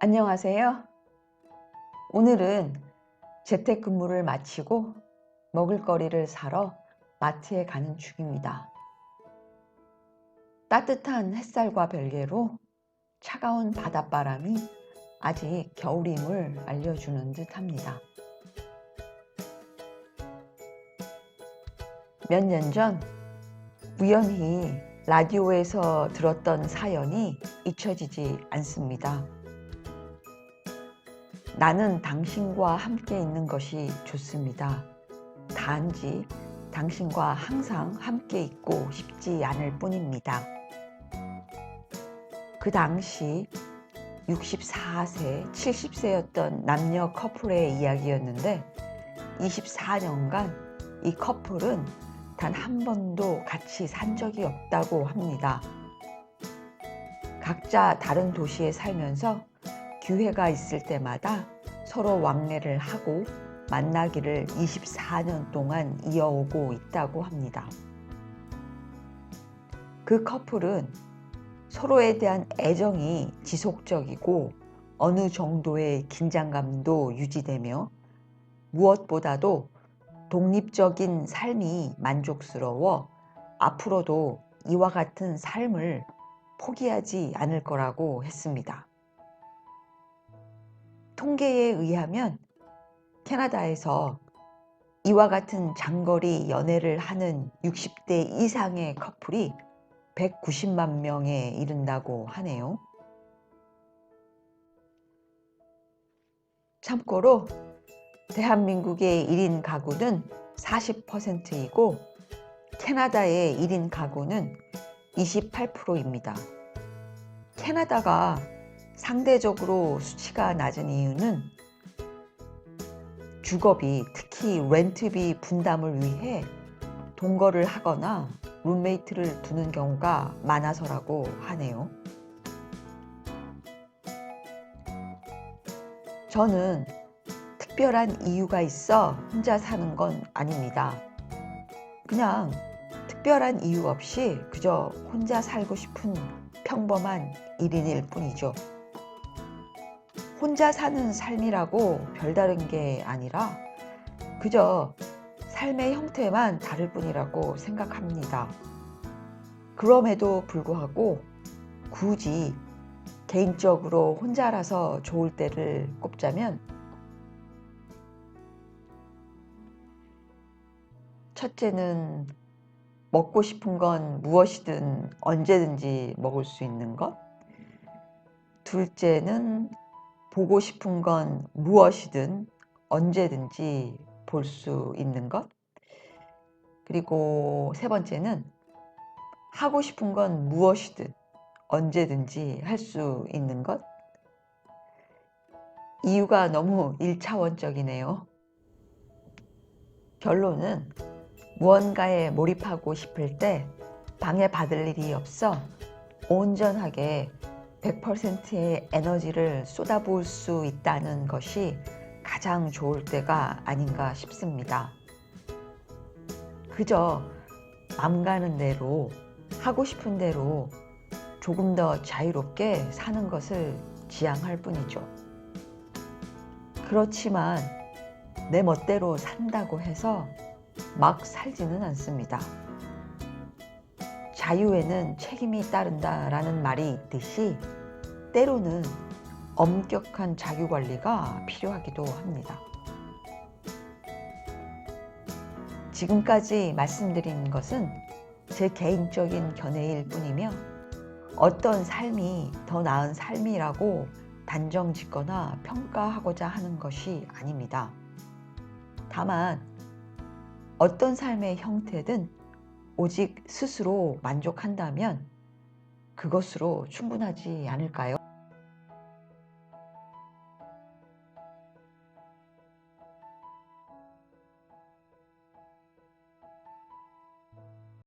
안녕하세요. 오늘은 재택근무를 마치고 먹을거리를 사러 마트에 가는 중입니다. 따뜻한 햇살과 별개로 차가운 바닷바람이 아직 겨울임을 알려주는 듯합니다. 몇 년 전 우연히 라디오에서 들었던 사연이 잊혀지지 않습니다. 나는 당신과 함께 있는 것이 좋습니다. 단지 당신과 항상 함께 있고 싶지 않을 뿐입니다. 그 당시 64세, 70세였던 남녀 커플의 이야기였는데 24년간 이 커플은 단 한 번도 같이 산 적이 없다고 합니다. 각자 다른 도시에 살면서 기회가 있을 때마다 서로 왕래를 하고 만나기를 24년 동안 이어오고 있다고 합니다. 그 커플은 서로에 대한 애정이 지속적이고 어느 정도의 긴장감도 유지되며 무엇보다도 독립적인 삶이 만족스러워 앞으로도 이와 같은 삶을 포기하지 않을 거라고 했습니다. 통계에 의하면 캐나다에서 이와 같은 장거리 연애를 하는 60대 이상의 커플이 190만 명에 이른다고 하네요. 참고로 대한민국의 1인 가구는 40%이고 캐나다의 1인 가구는 28%입니다. 캐나다가 상대적으로 수치가 낮은 이유는 주거비, 특히 렌트비 분담을 위해 동거를 하거나 룸메이트를 두는 경우가 많아서라고 하네요. 저는 특별한 이유가 있어 혼자 사는 건 아닙니다. 그냥 특별한 이유 없이 그저 혼자 살고 싶은 평범한 1인일 뿐이죠. 혼자 사는 삶이라고 별다른 게 아니라 그저 삶의 형태만 다를 뿐이라고 생각합니다. 그럼에도 불구하고 굳이 개인적으로 혼자라서 좋을 때를 꼽자면 첫째는 먹고 싶은 건 무엇이든 언제든지 먹을 수 있는 것. 둘째는 보고 싶은 건 무엇이든 언제든지 볼 수 있는 것. 그리고 세 번째는 하고 싶은 건 무엇이든 언제든지 할 수 있는 것. 이유가 너무 1차원적이네요. 결론은 무언가에 몰입하고 싶을 때 방해받을 일이 없어 온전하게 100%의 에너지를 쏟아부을 수 있다는 것이 가장 좋을 때가 아닌가 싶습니다. 그저 맘 가는 대로 하고 싶은 대로 조금 더 자유롭게 사는 것을 지향할 뿐이죠. 그렇지만 내 멋대로 산다고 해서 막 살지는 않습니다. 자유에는 책임이 따른다라는 말이 있듯이 때로는 엄격한 자기관리가 필요하기도 합니다. 지금까지 말씀드린 것은 제 개인적인 견해일 뿐이며 어떤 삶이 더 나은 삶이라고 단정 짓거나 평가하고자 하는 것이 아닙니다. 다만 어떤 삶의 형태든 오직 스스로 만족한다면 그것으로 충분하지 않을까요?